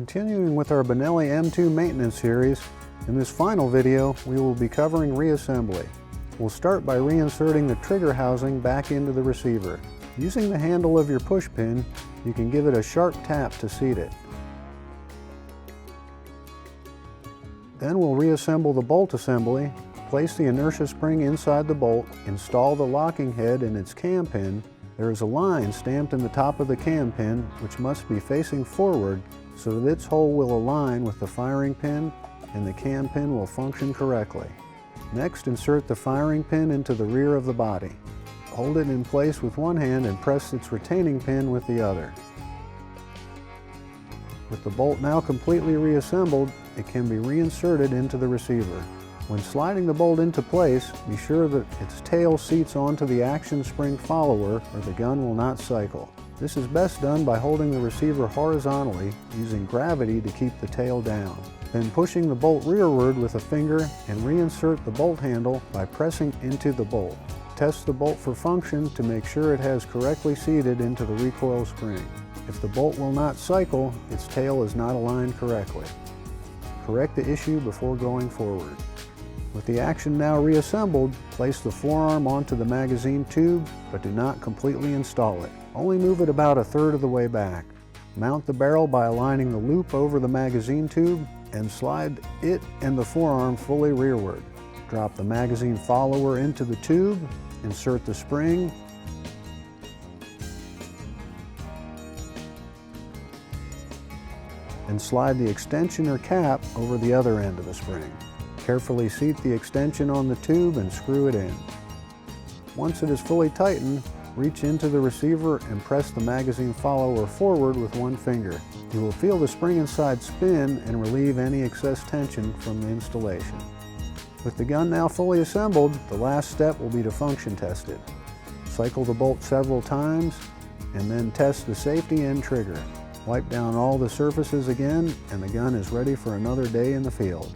Continuing with our Benelli M2 maintenance series, in this final video we will be covering reassembly. We'll start by reinserting the trigger housing back into the receiver. Using the handle of your push pin, you can give it a sharp tap to seat it. Then we'll reassemble the bolt assembly, place the inertia spring inside the bolt, install the locking head in its cam pin. There is a line stamped in the top of the cam pin which must be facing forward so that its hole will align with the firing pin and the cam pin will function correctly. Next, insert the firing pin into the rear of the body. Hold it in place with one hand and press its retaining pin with the other. With the bolt now completely reassembled, it can be reinserted into the receiver. When sliding the bolt into place, be sure that its tail seats onto the action spring follower or the gun will not cycle. This is best done by holding the receiver horizontally, using gravity to keep the tail down. Then pushing the bolt rearward with a finger and reinsert the bolt handle by pressing into the bolt. Test the bolt for function to make sure it has correctly seated into the recoil spring. If the bolt will not cycle, its tail is not aligned correctly. Correct the issue before going forward. With the action now reassembled, place the forearm onto the magazine tube, but do not completely install it. Only move it about a third of the way back. Mount the barrel by aligning the loop over the magazine tube and slide it and the forearm fully rearward. Drop the magazine follower into the tube, insert the spring, and slide the extension or cap over the other end of the spring. Carefully seat the extension on the tube and screw it in. Once it is fully tightened, reach into the receiver and press the magazine follower forward with one finger. You will feel the spring inside spin and relieve any excess tension from the installation. With the gun now fully assembled, the last step will be to function test it. Cycle the bolt several times and then test the safety and trigger. Wipe down all the surfaces again and the gun is ready for another day in the field.